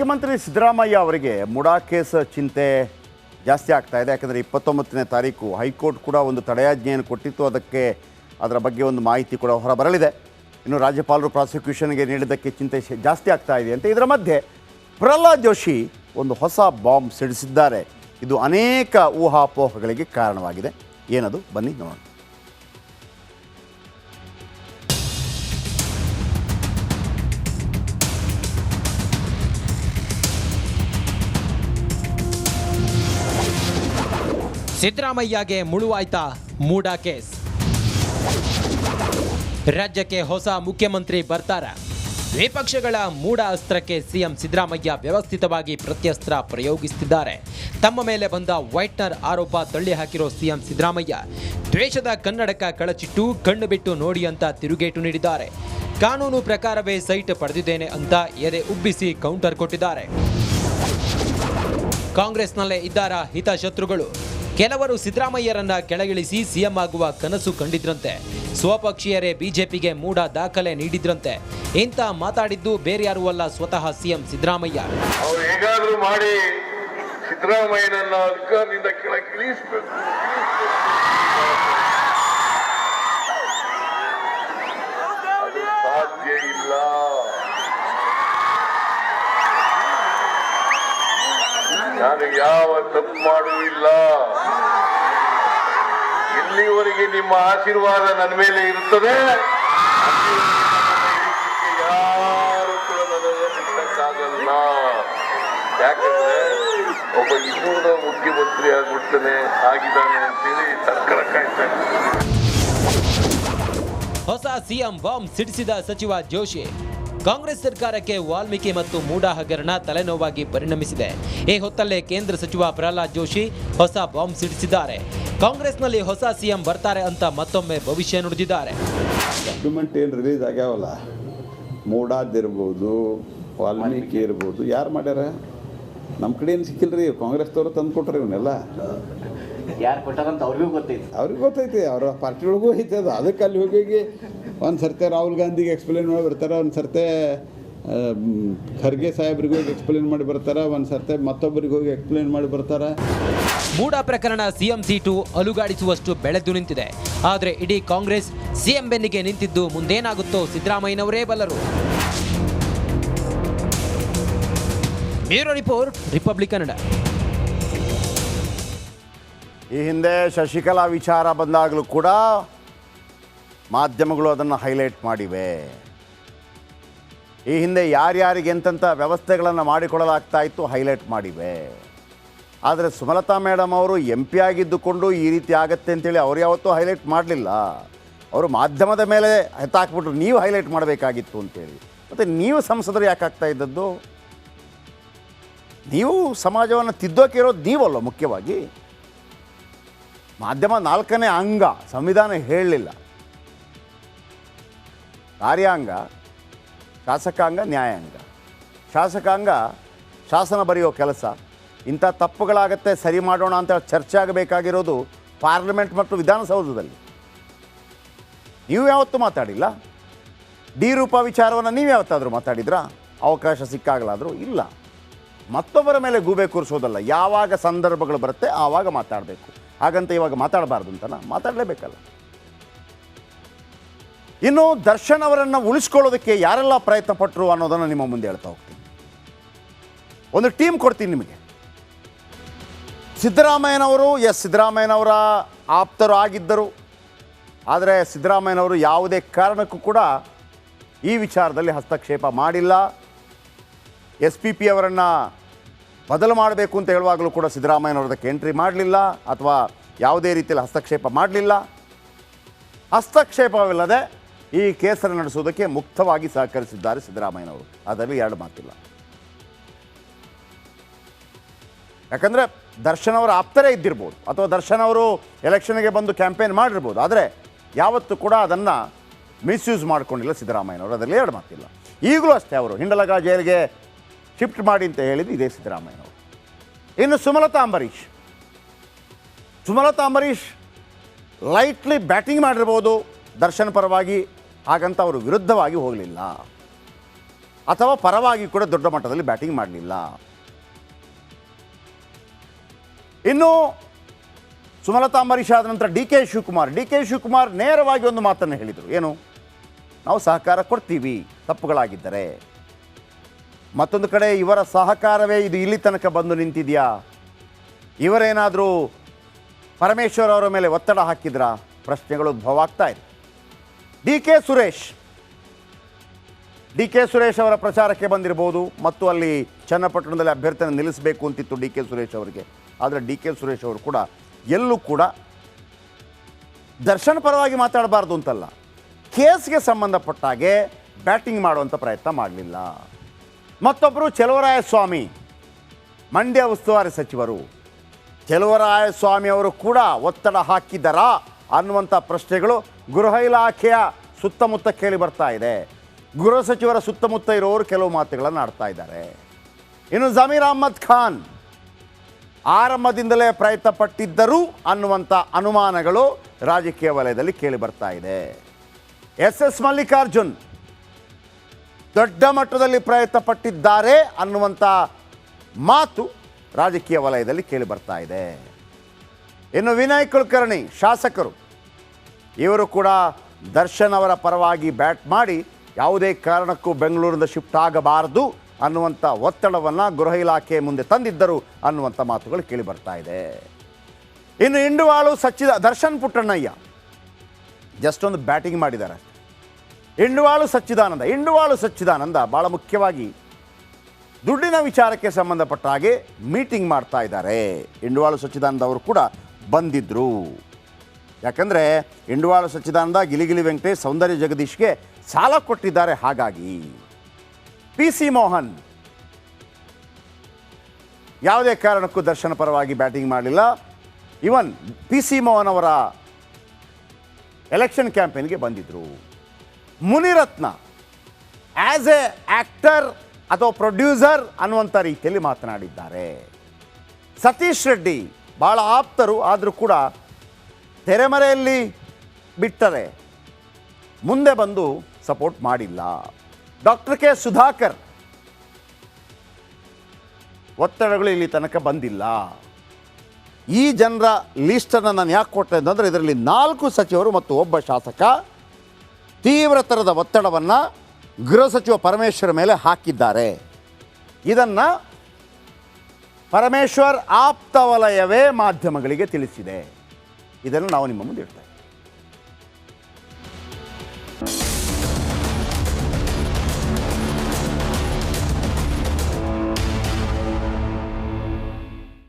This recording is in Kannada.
ಮುಖ್ಯಮಂತ್ರಿ ಸಿದ್ದರಾಮಯ್ಯ ಅವರಿಗೆ ಮುಡಾ ಕೇಸ್ ಚಿಂತೆ ಜಾಸ್ತಿ ಆಗ್ತಾ ಇದೆ. ಯಾಕಂದರೆ 29ನೇ ತಾರೀಕು ಹೈಕೋರ್ಟ್ ಕೂಡ ಒಂದು ತಡೆಯಾಜ್ಞೆಯನ್ನು ಕೊಟ್ಟಿತ್ತು. ಅದರ ಬಗ್ಗೆ ಒಂದು ಮಾಹಿತಿ ಕೂಡ ಹೊರಬರಲಿದೆ. ಇನ್ನು ರಾಜ್ಯಪಾಲರು ಪ್ರಾಸಿಕ್ಯೂಷನ್ಗೆ ನೀಡಿದ್ದಕ್ಕೆ ಚಿಂತೆ ಜಾಸ್ತಿ ಆಗ್ತಾ ಇದೆ ಅಂತ. ಇದರ ಮಧ್ಯೆ ಪ್ರಹ್ಲಾದ್ ಜೋಶಿ ಒಂದು ಹೊಸ ಬಾಂಬ್ ಸಿಡಿಸಿದ್ದಾರೆ. ಇದು ಅನೇಕ ಊಹಾಪೋಹಗಳಿಗೆ ಕಾರಣವಾಗಿದೆ. ಏನದು ಬನ್ನಿ ನೋಡೋಣ. ಸಿದ್ದರಾಮಯ್ಯಗೆ ಮುಳುವಾಯ್ತಾ ಮೂಡಾ ಕೇಸ್? ರಾಜ್ಯಕ್ಕೆ ಹೊಸ ಮುಖ್ಯಮಂತ್ರಿ ಬರ್ತಾರ? ವಿಪಕ್ಷಗಳ ಮೂಡ ಅಸ್ತ್ರಕ್ಕೆ ಸಿಎಂ ಸಿದ್ದರಾಮಯ್ಯ ವ್ಯವಸ್ಥಿತವಾಗಿ ಪ್ರತ್ಯಸ್ತ್ರ ಪ್ರಯೋಗಿಸುತ್ತಿದ್ದಾರೆ. ತಮ್ಮ ಮೇಲೆ ಬಂದ ವೈಟ್ನರ್ ಆರೋಪ ತಳ್ಳಿ ಹಾಕಿರೋ ಸಿಎಂ ಸಿದ್ದರಾಮಯ್ಯ ದ್ವೇಷದ ಕನ್ನಡಕ ಕಳಚಿಟ್ಟು ಕಣ್ಣು ಬಿಟ್ಟು ನೋಡಿ ಅಂತ ತಿರುಗೇಟು ನೀಡಿದ್ದಾರೆ. ಕಾನೂನು ಪ್ರಕಾರವೇ ಸೈಟ್ ಪಡೆದಿದ್ದೇನೆ ಅಂತ ಎದೆ ಉಬ್ಬಿಸಿ ಕೌಂಟರ್ ಕೊಟ್ಟಿದ್ದಾರೆ. ಕಾಂಗ್ರೆಸ್ನಲ್ಲೇ ಇದ್ದಾರ ಹಿತಶತ್ರುಗಳು. ಕೆಲವರು ಸಿದ್ದರಾಮಯ್ಯರನ್ನ ಕೆಳಗಿಳಿಸಿ ಸಿಎಂ ಆಗುವ ಕನಸು ಕಂಡಿದ್ರಂತೆ. ಸ್ವಪಕ್ಷೀಯರೇ ಬಿಜೆಪಿಗೆ ಮೂಡ ದಾಖಲೆ ನೀಡಿದ್ರಂತೆ. ಇಂಥ ಮಾತಾಡಿದ್ದು ಬೇರೆ ಯಾರೂ ಅಲ್ಲ, ಸ್ವತಃ ಸಿಎಂ ಸಿದ್ದರಾಮಯ್ಯ. ಅವ್ರು ಹೇಗಾದ್ರೂ ಮಾಡಿ ಸಿದ್ದರಾಮಯ್ಯನನ್ನ ಅಧಿಕಾರದಿಂದ ಕೆಳಗಿಳಿಸಬೇಕು. ಸಾಧ್ಯ ಇಲ್ಲ. ನಾನು ಯಾವ ತಪ್ಪು ಮಾಡುವಿಲ್ಲ. ಇಲ್ಲಿವರೆಗೆ ನಿಮ್ಮ ಆಶೀರ್ವಾದ ನನ್ನ ಮೇಲೆ ಇರುತ್ತದೆ. ಯಾರು ಕೂಡ ನನ್ನನ್ನು ಬಿಟ್ಟಕ್ಕಾಗಲ್ಲ. ಯಾಕಂದ್ರೆ ಒಬ್ಬ ಇನ್ನೂರ ಮುಖ್ಯಮಂತ್ರಿ ಆಗಿದ್ದಾನೆ ಅಂತೇಳಿ ಸರ್ಕಾರ ಕಾಯ್ತಾರೆ. ಹೊಸ ಸಿಎಂ ಬಾಂಬ್ ಸಿಡಿಸಿದ ಸಚಿವ ಜೋಶಿ. ಕಾಂಗ್ರೆಸ್ ಸರ್ಕಾರಕ್ಕೆ ವಾಲ್ಮೀಕಿ ಮತ್ತು ಮೂಡಾ ಹಗರಣ ತಲೆನೋವಾಗಿ ಪರಿಣಮಿಸಿದೆ. ಈ ಹೊತ್ತಲ್ಲೇ ಕೇಂದ್ರ ಸಚಿವ ಪ್ರಹ್ಲಾದ್ ಜೋಶಿ ಹೊಸ ಬಾಂಬ್ ಸಿಡಿಸಿದ್ದಾರೆ. ಕಾಂಗ್ರೆಸ್ನಲ್ಲಿ ಹೊಸ ಸಿಎಂ ಬರ್ತಾರೆ ಅಂತ ಮತ್ತೊಮ್ಮೆ ಭವಿಷ್ಯ ನುಡಿದಿದ್ದಾರೆ. ಡಾಕ್ಯುಮೆಂಟ್ ಏನು ರಿಲೀಸ್ ಆಗ್ಯಾವಲ್ಲ, ಮೂಡಾದಿರ್ಬೋದು, ವಾಲ್ಮೀಕಿ ಇರ್ಬೋದು, ಯಾರು ಮಾಡ್ಯಾರ? ನಮ್ಮ ಕಡೆ ಏನು ಸಿಕ್ಕಿಲ್ರಿ. ಕಾಂಗ್ರೆಸ್ದವರು ತಂದು ಕೊಟ್ರಿ ಇವನ್ನೆಲ್ಲ. ಯಾರು ಕೊಟ್ಟಾರಂತ ಅವ್ರಿಗೂ ಗೊತ್ತೈತಿ. ಅವರ ಪಾರ್ಟಿ ಒಳಗೂ ಐತೆ ಅದು. ಅದಕ್ಕೆ ಅಲ್ಲಿ ಹೋಗಿ ಒಂದು ಸರ್ತೆ ರಾಹುಲ್ ಗಾಂಧಿಗೆ ಎಕ್ಸ್ಪ್ಲೇನ್ ಮಾಡಿ ಬರ್ತಾರೆ, ಒಂದು ಸರ್ತೆ ಖರ್ಗೆ ಸಾಹೇಬ್ರಿಗೆ ಹೋಗಿ ಎಕ್ಸ್ಪ್ಲೇನ್ ಮಾಡಿ ಬರ್ತಾರೆ, ಒಂದು ಸರ್ತೆ ಮತ್ತೊಬ್ಬರಿಗೆ ಹೋಗಿ ಎಕ್ಸ್ಪ್ಲೇನ್ ಮಾಡಿ ಬರ್ತಾರೆ. ಮೂಡಾ ಪ್ರಕರಣ ಸಿಎಂ ಸೀಟು ಅಲುಗಾಡಿಸುವಷ್ಟು ಬೆಳೆದು ನಿಂತಿದೆ. ಆದರೆ ಇಡೀ ಕಾಂಗ್ರೆಸ್ ಸಿಎಂ ಬೆನ್ನಿಗೆ ನಿಂತಿದ್ದು ಮುಂದೇನಾಗುತ್ತೋ ಸಿದ್ದರಾಮಯ್ಯನವರೇ ಬಲ್ಲರು. Bureau report, Republic Kannada. ಈ ಹಿಂದೆ ಶಶಿಕಲಾ ವಿಚಾರ ಬಂದಾಗಲೂ ಕೂಡ ಮಾಧ್ಯಮಗಳು ಅದನ್ನು ಹೈಲೈಟ್ ಮಾಡಿವೆ. ಈ ಹಿಂದೆ ಯಾರ್ಯಾರಿಗೆ ಎಂತೆಂಥ ವ್ಯವಸ್ಥೆಗಳನ್ನು ಮಾಡಿಕೊಡಲಾಗ್ತಾ ಇತ್ತು ಹೈಲೈಟ್ ಮಾಡಿವೆ. ಆದರೆ ಸುಮಲತಾ ಮೇಡಮ್ ಅವರು MP ಆಗಿದ್ದುಕೊಂಡು ಈ ರೀತಿ ಆಗತ್ತೆ ಅಂತೇಳಿ ಅವ್ರು ಯಾವತ್ತೂ ಹೈಲೈಟ್ ಮಾಡಲಿಲ್ಲ. ಅವರು ಮಾಧ್ಯಮದ ಮೇಲೆ ಎತ್ತಾಕ್ಬಿಟ್ರು, ನೀವು ಹೈಲೈಟ್ ಮಾಡಬೇಕಾಗಿತ್ತು ಅಂತೇಳಿ. ಮತ್ತು ನೀವು ಸಂಸದರು ಯಾಕೆ ಆಗ್ತಾ ಇದ್ದದ್ದು? ನೀವು ಸಮಾಜವನ್ನು ತಿದ್ದೋಕೆ ಇರೋದು ನೀವಲ್ಲ. ಮುಖ್ಯವಾಗಿ ಮಾಧ್ಯಮ 4ನೇ ಅಂಗ, ಸಂವಿಧಾನ ಹೇಳಲಿಲ್ಲ. ಕಾರ್ಯಾಂಗ, ಶಾಸಕಾಂಗ, ನ್ಯಾಯಾಂಗ. ಶಾಸಕಾಂಗ ಶಾಸನ ಬರೆಯೋ ಕೆಲಸ. ಇಂಥ ತಪ್ಪುಗಳಾಗತ್ತೆ, ಸರಿ ಮಾಡೋಣ ಅಂತ ಚರ್ಚೆ ಆಗಬೇಕಾಗಿರೋದು ಪಾರ್ಲಿಮೆಂಟ್ ಮತ್ತು ವಿಧಾನಸೌಧದಲ್ಲಿ. ನೀವು ಯಾವತ್ತೂ ಮಾತಾಡಿಲ್ಲ. ಡಿ ರೂಪಾ ವಿಚಾರವನ್ನು ನೀವು ಯಾವತ್ತಾದರೂ ಮಾತಾಡಿದ್ರಾ? ಅವಕಾಶ ಸಿಕ್ಕಾಗಲಾದರೂ ಇಲ್ಲ. ಮತ್ತೊಬ್ಬರ ಮೇಲೆ ಗೂಬೆ ಕೂರಿಸೋದಲ್ಲ. ಯಾವಾಗ ಸಂದರ್ಭಗಳು ಬರುತ್ತೆ ಆವಾಗ ಮಾತಾಡಬೇಕು. ಹಾಗಂತ ಇವಾಗ ಮಾತಾಡಬಾರ್ದು ಅಂತನಾ? ಮಾತಾಡಲೇಬೇಕಲ್ಲ. ಇನ್ನು ದರ್ಶನ್ ಅವರನ್ನು ಉಳಿಸ್ಕೊಳ್ಳೋದಕ್ಕೆ ಯಾರೆಲ್ಲ ಪ್ರಯತ್ನ ಪಟ್ಟರು ಅನ್ನೋದನ್ನು ನಿಮ್ಮ ಮುಂದೆ ಹೇಳ್ತಾ ಹೋಗ್ತೀನಿ. ಒಂದು ಟೀಮ್ ಕೊಡ್ತೀನಿ ನಿಮಗೆ. ಸಿದ್ದರಾಮಯ್ಯನವರು ಸಿದ್ದರಾಮಯ್ಯನವರ ಆಪ್ತರು ಆಗಿದ್ದರು. ಆದರೆ ಸಿದ್ದರಾಮಯ್ಯನವರು ಯಾವುದೇ ಕಾರಣಕ್ಕೂ ಕೂಡ ಈ ವಿಚಾರದಲ್ಲಿ ಹಸ್ತಕ್ಷೇಪ ಮಾಡಿಲ್ಲ. SPP ಅವರನ್ನು ಬದಲು ಮಾಡಬೇಕು ಅಂತ ಹೇಳುವಾಗಲೂ ಕೂಡ ಸಿದ್ದರಾಮಯ್ಯನವರದಕ್ಕೆ ಎಂಟ್ರಿ ಮಾಡಲಿಲ್ಲ ಅಥವಾ ಯಾವುದೇ ರೀತಿಯಲ್ಲಿ ಹಸ್ತಕ್ಷೇಪ ಮಾಡಲಿಲ್ಲ. ಹಸ್ತಕ್ಷೇಪವಿಲ್ಲದೆ ಈ ಕೇಸನ್ನು ನಡೆಸುವುದಕ್ಕೆ ಮುಕ್ತವಾಗಿ ಸಹಕರಿಸಿದ್ದಾರೆ ಸಿದ್ದರಾಮಯ್ಯನವರು. ಅದರಲ್ಲಿ ಎರಡು ಮಾತಿಲ್ಲ. ಯಾಕಂದರೆ ದರ್ಶನ್ ಅವರ ಆಪ್ತರೇ ಇದ್ದಿರ್ಬೋದು ಅಥವಾ ದರ್ಶನ್ ಅವರು ಎಲೆಕ್ಷನ್ಗೆ ಬಂದು ಕ್ಯಾಂಪೇನ್ ಮಾಡಿರ್ಬೋದು. ಆದರೆ ಯಾವತ್ತೂ ಕೂಡ ಅದನ್ನು ಮಿಸ್ಯೂಸ್ ಮಾಡಿಕೊಂಡಿಲ್ಲ ಸಿದ್ದರಾಮಯ್ಯನವರು. ಅದರಲ್ಲಿ ಎರಡು ಮಾತಿಲ್ಲ. ಈಗಲೂ ಅಷ್ಟೇ ಅವರು ಹಿಂಡಲಗ ಜೈಲಿಗೆ ಶಿಫ್ಟ್ ಮಾಡಿ ಅಂತ ಹೇಳಿದ್ದು ಇದೇ ಸಿದ್ದರಾಮಯ್ಯನವರು. ಇನ್ನು ಸುಮಲತಾ ಅಂಬರೀಷ್ ಲೈಟ್ಲಿ ಬ್ಯಾಟಿಂಗ್ ಮಾಡಿರ್ಬೋದು ದರ್ಶನ್ ಪರವಾಗಿ, ಹಾಗಂತ ಅವರು ವಿರುದ್ಧವಾಗಿ ಹೋಗಲಿಲ್ಲ. ಅಥವಾ ಪರವಾಗಿ ಕೂಡ ದೊಡ್ಡ ಮಟ್ಟದಲ್ಲಿ ಬ್ಯಾಟಿಂಗ್ ಮಾಡಲಿಲ್ಲ. ಇನ್ನು ಸುಮಲತಾ ಅಂಬರೀಷ್ ಆದ ನಂತರ ಡಿ ಕೆ ಶಿವಕುಮಾರ್ ನೇರವಾಗಿ ಒಂದು ಮಾತನ್ನು ಹೇಳಿದರು. ಏನು? ನಾವು ಸಹಕಾರ ಕೊಡ್ತೀವಿ ತಪ್ಪುಗಳಾಗಿದ್ದರೆ. ಮತ್ತೊಂದು ಕಡೆ ಇವರ ಸಹಕಾರವೇ ಇದು ಇಲ್ಲಿ ತನಕ ಬಂದು ನಿಂತಿದೆಯಾ? ಇವರೇನಾದರೂ ಪರಮೇಶ್ವರ್ ಅವರ ಮೇಲೆ ಒತ್ತಡ ಹಾಕಿದ್ರಾ? ಪ್ರಶ್ನೆಗಳು ಉದ್ಭವ ಆಗ್ತಾ ಇದೆ. ಡಿ ಕೆ ಸುರೇಶ್ ಅವರ ಪ್ರಚಾರಕ್ಕೆ ಬಂದಿರಬಹುದು ಮತ್ತು ಅಲ್ಲಿ ಚನ್ನಪಟ್ಟಣದಲ್ಲಿ ಅಭ್ಯರ್ಥಿಯನ್ನು ನಿಲ್ಲಿಸಬೇಕು ಅಂತಿತ್ತು ಡಿ ಕೆ ಸುರೇಶ್ ಅವರಿಗೆ. ಆದರೆ ಡಿ ಕೆ ಸುರೇಶ್ ಅವರು ಕೂಡ ಎಲ್ಲೂ ಕೂಡ ದರ್ಶನ್ ಪರವಾಗಿ ಮಾತಾಡಬಾರ್ದು ಅಂತಲ್ಲ, ಕೇಸ್ಗೆ ಸಂಬಂಧಪಟ್ಟ ಹಾಗೆ ಬ್ಯಾಟಿಂಗ್ ಮಾಡುವಂಥ ಪ್ರಯತ್ನ ಮಾಡಲಿಲ್ಲ. ಮತ್ತೊಬ್ಬರು ಚೆಲುವರಾಯಸ್ವಾಮಿ, ಮಂಡ್ಯ ಉಸ್ತುವಾರಿ ಸಚಿವರು, ಚೆಲುವರಾಯಸ್ವಾಮಿ ಅವರು ಕೂಡ ಒತ್ತಡ ಹಾಕಿದ್ದಾರಾ ಅನ್ನುವಂಥ ಪ್ರಶ್ನೆಗಳು ಗೃಹ ಇಲಾಖೆಯ ಸುತ್ತಮುತ್ತ ಕೇಳಿ ಬರ್ತಾ ಇದೆ. ಗೃಹ ಸಚಿವರ ಸುತ್ತಮುತ್ತ ಇರೋರು ಕೆಲವು ಮಾತುಗಳನ್ನು ಆಡ್ತಾ ಇದ್ದಾರೆ. ಇನ್ನು ಜಮೀರ್ ಅಹ್ಮದ್ ಖಾನ್ ಆರಂಭದಿಂದಲೇ ಪ್ರಯತ್ನ ಪಟ್ಟಿದ್ದರು ಅನ್ನುವಂಥ ಅನುಮಾನಗಳು ರಾಜಕೀಯ ವಲಯದಲ್ಲಿ ಕೇಳಿ ಬರ್ತಾ ಇದೆ. ಎಸ್ ಮಲ್ಲಿಕಾರ್ಜುನ್ ದೊಡ್ಡ ಮಟ್ಟದಲ್ಲಿ ಪ್ರಯತ್ನ ಪಟ್ಟಿದ್ದಾರೆ ಅನ್ನುವಂಥ ಮಾತು ರಾಜಕೀಯ ವಲಯದಲ್ಲಿ ಕೇಳಿ ಬರ್ತಾ ಇದೆ. ಇನ್ನು ವಿನಯ್ ಕುಲಕರ್ಣಿ ಶಾಸಕರು, ಇವರು ಕೂಡ ದರ್ಶನ್ ಅವರ ಪರವಾಗಿ ಬ್ಯಾಟ್ ಮಾಡಿ ಯಾವುದೇ ಕಾರಣಕ್ಕೂ ಬೆಂಗಳೂರಿನಿಂದ ಶಿಫ್ಟ್ ಆಗಬಾರದು ಅನ್ನುವಂಥ ಒತ್ತಡವನ್ನು ಗೃಹ ಇಲಾಖೆ ಮುಂದೆ ತಂದಿದ್ದರು ಅನ್ನುವಂಥ ಮಾತುಗಳು ಕೇಳಿ ಬರ್ತಾ ಇದೆ. ಇನ್ನು ಇಂಡುವಾಳು ದರ್ಶನ್ ಪುಟ್ಟಣ್ಣಯ್ಯ ಜಸ್ಟ್ ಒಂದು ಬ್ಯಾಟಿಂಗ್ ಮಾಡಿದ್ದಾರೆ. ಇಂಡುವಾಳು ಸಚ್ಚಿದಾನಂದ ಭಾಳ ಮುಖ್ಯವಾಗಿ ದುಡ್ಡಿನ ವಿಚಾರಕ್ಕೆ ಸಂಬಂಧಪಟ್ಟ ಹಾಗೆ ಮೀಟಿಂಗ್ ಮಾಡ್ತಾ ಇದ್ದಾರೆ. ಇಂಡುವಾಳು ಸಚ್ಚಿದಾನಂದ ಅವರು ಕೂಡ ಬಂದಿದ್ದರು. ಯಾಕಂದರೆ ಇಂಡುವಾಳು ಸಚ್ಚಿದಾನಂದ, ಗಿಲಿಗಿಲಿ ವೆಂಕಟೇಶ್, ಸೌಂದರ್ಯ ಜಗದೀಶ್ಗೆ ಸಾಲ ಕೊಟ್ಟಿದ್ದಾರೆ. ಹಾಗಾಗಿ ಪಿ ಸಿ ಮೋಹನ್ ಯಾವುದೇ ಕಾರಣಕ್ಕೂ ದರ್ಶನ ಪರವಾಗಿ ಬ್ಯಾಟಿಂಗ್ ಮಾಡಲಿಲ್ಲ. ಇವನ್ ಪಿ ಸಿ ಮೋಹನ್ ಅವರ ಎಲೆಕ್ಷನ್ ಕ್ಯಾಂಪೇನ್ಗೆ ಬಂದಿದ್ದರು. ಮುನಿರತ್ನ ಆ್ಯಸ್ ಎ ಆ್ಯಕ್ಟರ್ ಅಥವಾ ಪ್ರೊಡ್ಯೂಸರ್ ಅನ್ನುವಂಥ ರೀತಿಯಲ್ಲಿ ಮಾತನಾಡಿದ್ದಾರೆ. ಸತೀಶ್ ರೆಡ್ಡಿ ಭಾಳ ಆಪ್ತರು, ಆದರೂ ಕೂಡ ತೆರೆಮರೆಯಲ್ಲಿ ಬಿಟ್ಟರೆ ಮುಂದೆ ಬಂದು ಸಪೋರ್ಟ್ ಮಾಡಿಲ್ಲ. ಡಾಕ್ಟರ್ ಕೆ ಸುಧಾಕರ್ ಒತ್ತಡಗಳು ಇಲ್ಲಿ ತನಕ ಬಂದಿಲ್ಲ. ಈ ಜನರ ಲೀಸ್ಟನ್ನು ನಾನು ಯಾಕೆ ಕೊಟ್ಟೆ ಅಂತಂದರೆ ಇದರಲ್ಲಿ 4 ಸಚಿವರು ಮತ್ತು ಒಬ್ಬ ಶಾಸಕ ತೀವ್ರತರದ ಒತ್ತಡವನ್ನು ಗೃಹ ಸಚಿವ ಪರಮೇಶ್ವರ್ ಮೇಲೆ ಹಾಕಿದ್ದಾರೆ. ಇದನ್ನು ಪರಮೇಶ್ವರ್ ಆಪ್ತ ವಲಯವೇ ಮಾಧ್ಯಮಗಳಿಗೆ ತಿಳಿಸಿದೆ. ಇದನ್ನು ನಾವು ನಿಮ್ಮ ಮುಂದೆ ಇಡ್ತೇವೆ.